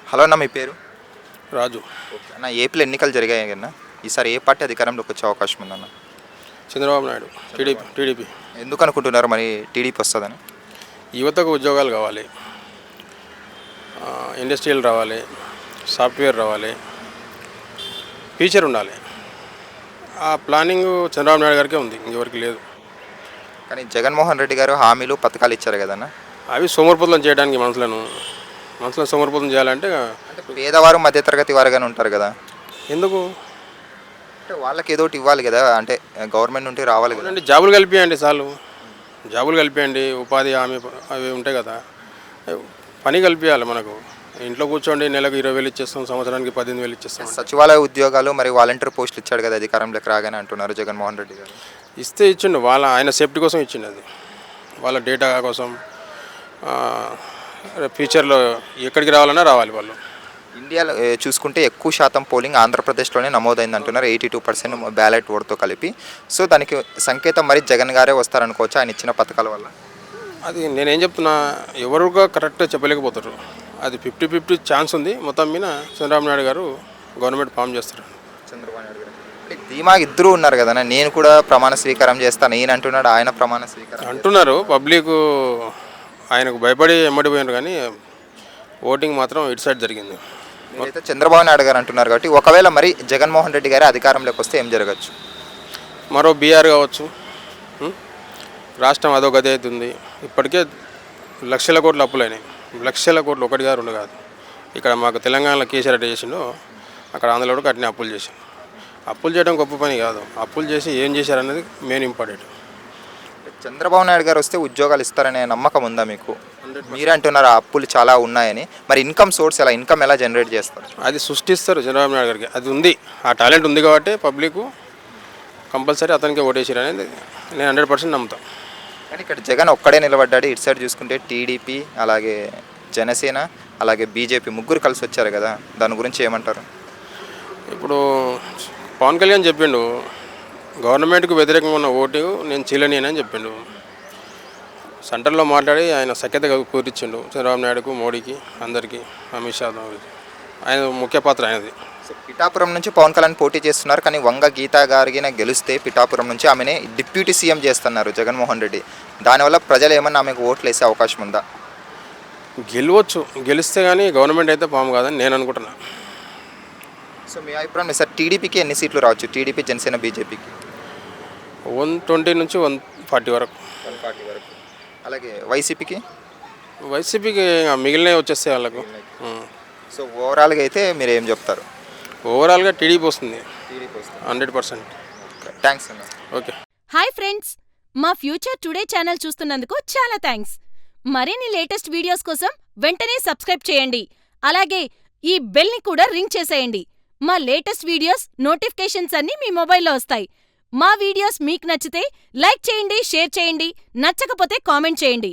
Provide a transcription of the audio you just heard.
Hello అన్న, మీ పేరు? రాజు. Okay అన్న, ఏపీలో ఎన్నికలు జరిగాయి కన్నా, ఈసారి ఏ పార్టీ అధికారంలోకి వచ్చే అవకాశం ఉందన్న? చంద్రబాబు నాయుడు. టీడీపీ. ఎందుకు అనుకుంటున్నారు మరి టీడీపీ వస్తుందని? యువతకు ఉద్యోగాలు కావాలి, ఇండస్ట్రియల్ రావాలి, సాఫ్ట్వేర్ రావాలి, ఫ్యూచర్ ఉండాలి. ఆ ప్లానింగ్ చంద్రబాబు నాయుడు గారికే ఉంది, ఇంకెవరికి లేదు. కానీ జగన్మోహన్ రెడ్డి గారు హామీలు పథకాలు ఇచ్చారు కదన్న. అవి సోమరిపోతులను చేయడానికి మనుషులను సోమరిపోతం చేయాలంటే పేదవారు మధ్యతరగతి వారుగానే ఉంటారు కదా, ఎందుకు అంటే వాళ్ళకి ఏదో ఒకటి ఇవ్వాలి కదా, అంటే గవర్నమెంట్ నుండి రావాలి కదా. అంటే జాబులు కలిపియండి చాలు, జాబులు కలిపియండి, ఉపాధి హామీ అవి ఉంటాయి కదా, పని కల్పించాలి. మనకు ఇంట్లో కూర్చోండి నెలకు 20,000 ఇచ్చేస్తాం, సంవత్సరానికి 18,000 ఇచ్చేస్తాం. సచివాలయ ఉద్యోగాలు మరి వాలంటీర్ పోస్టులు ఇచ్చాడు కదా అధికారంలోకి రాగానే అంటున్నారు జగన్మోహన్ రెడ్డి గారు. ఇస్తే ఇచ్చిండు, ఆయన సేఫ్టీ కోసం ఇచ్చిండు, అది వాళ్ళ డేటా కోసం. ఫ్యూచర్లో ఎక్కడికి రావాలన్నా రావాలి వాళ్ళు. ఇండియాలో చూసుకుంటే ఎక్కువ శాతం పోలింగ్ ఆంధ్రప్రదేశ్లోనే నమోదైంది అంటున్నారు, 82% బ్యాలెట్ ఓటుతో కలిపి. సో దానికి సంకేతం మరి జగన్ గారే వస్తారనుకోవచ్చు ఆయన ఇచ్చిన పథకాల వల్ల. అది నేనేం చెప్తున్నా, ఎవరుగా కరెక్ట్గా చెప్పలేకపోతారు. అది 50-50 ఛాన్స్ ఉంది. మొత్తం మీద చంద్రబాబు నాయుడు గారు గవర్నమెంట్ ఫామ్ చేస్తారు. చంద్రబాబు నాయుడు గారు ధీమా ఇద్దరు ఉన్నారు కదా, నేను కూడా ప్రమాణ స్వీకారం చేస్తాను ఈయన అంటున్నాడు, ఆయన ప్రమాణ స్వీకారం అంటున్నారు. పబ్లిక్ ఆయనకు భయపడి ఎమ్మడి పోయినారు, కానీ ఓటింగ్ మాత్రం ఇటు సైడ్ జరిగింది. అయితే చంద్రబాబు నాయుడు గారు అంటున్నారు కాబట్టి ఒకవేళ మరి జగన్మోహన్ రెడ్డి గారు అధికారంలోకి వస్తే ఏం జరగచ్చు? మరో బీఆర్ కావచ్చు. రాష్ట్రం అదో గది అవుతుంది. ఇప్పటికే లక్షల కోట్లు అప్పులైనాయి. లక్షల కోట్లు, 1 కాదు 2 కాదు. ఇక్కడ మాకు తెలంగాణలో కేసీఆర్ చేసిండు, అక్కడ ఆంధ్రలో కూడా అట్నే అప్పులు చేసిండు. అప్పులు చేయడం గొప్ప పని కాదు, అప్పులు చేసి ఏం చేశారనేది మెయిన్ ఇంపార్టెంట్. చంద్రబాబు నాయుడు గారు వస్తే ఉద్యోగాలు ఇస్తారనే నమ్మకం ఉందా మీకు? మీరే అంటున్నారు అప్పులు చాలా ఉన్నాయని, మరి ఇన్కమ్ సోర్స్ ఇన్కమ్ ఎలా జనరేట్ చేస్తారు? అది సృష్టిస్తారు చంద్రబాబు నాయుడు గారికి, అది ఉంది, ఆ టాలెంట్ ఉంది కాబట్టి పబ్లిక్ కంపల్సరీ అతనికి ఓటేసారు అనేది నేను 100% నమ్ముతాను. కానీ ఇక్కడ జగన్ ఒక్కడే నిలబడ్డాడు. ఇటు సైడ్ చూసుకుంటే టీడీపీ, అలాగే జనసేన, అలాగే బీజేపీ ముగ్గురు కలిసి వచ్చారు కదా, దాని గురించి ఏమంటారు? ఇప్పుడు పవన్ కళ్యాణ్ చెప్పిండు, గవర్నమెంట్కు వ్యతిరేకంగా ఉన్న ఓటు నేను చీలని అని చెప్పిండు. సెంటర్లో మాట్లాడి ఆయన సఖ్యత కూర్చిండు చంద్రబాబు నాయుడుకు, మోడీకి, అందరికీ, అమిత్ షా. ఆయన ముఖ్య పాత్ర ఆయనది. పిఠాపురం నుంచి పవన్ కళ్యాణ్ పోటీ చేస్తున్నారు, కానీ వంగ గీతా గారిని గెలిస్తే పిఠాపురం నుంచి ఆమెనే డిప్యూటీ సీఎం చేస్తున్నారు జగన్మోహన్ రెడ్డి. దానివల్ల ప్రజలు ఏమన్నా ఆమెకు ఓట్లు వేసే అవకాశం ఉందా? గెలవచ్చు, గెలిస్తే కానీ గవర్నమెంట్ అయితే ఫామ్ కాదని నేను అనుకుంటున్నా. సో మీ అభిప్రాయం సార్, టీడీపీకి ఎన్ని సీట్లు రావచ్చు? టీడీపీ, జనసేన, బీజేపీకి 120 నుంచి 140 వరకు. 140 వరకు. అలాగే వైసీపీకి మిగిలినవి వచ్చేస్తాయి వాళ్ళకు. సో ఓవరాల్గా అయితే మీరు ఏం చెప్తారు? ఓవరాల్గా టీడీపీ వస్తుంది 100%. థ్యాంక్స్ అన్న. ఓకే. హాయ్ ఫ్రెండ్స్, మా ఫ్యూచర్ టుడే ఛానల్ చూస్తున్నందుకు చాలా థ్యాంక్స్. మరిన్ని లేటెస్ట్ వీడియోస్ కోసం వెంటనే సబ్స్క్రైబ్ చేయండి. అలాగే ఈ బెల్ని కూడా రింగ్ చేసేయండి. మా లేటెస్ట్ వీడియోస్ నోటిఫికేషన్స్ అన్నీ మీ మొబైల్లో వస్తాయి. మా వీడియోస్ మీకు నచ్చితే లైక్ చేయండి, షేర్ చేయండి, నచ్చకపోతే కామెంట్ చేయండి.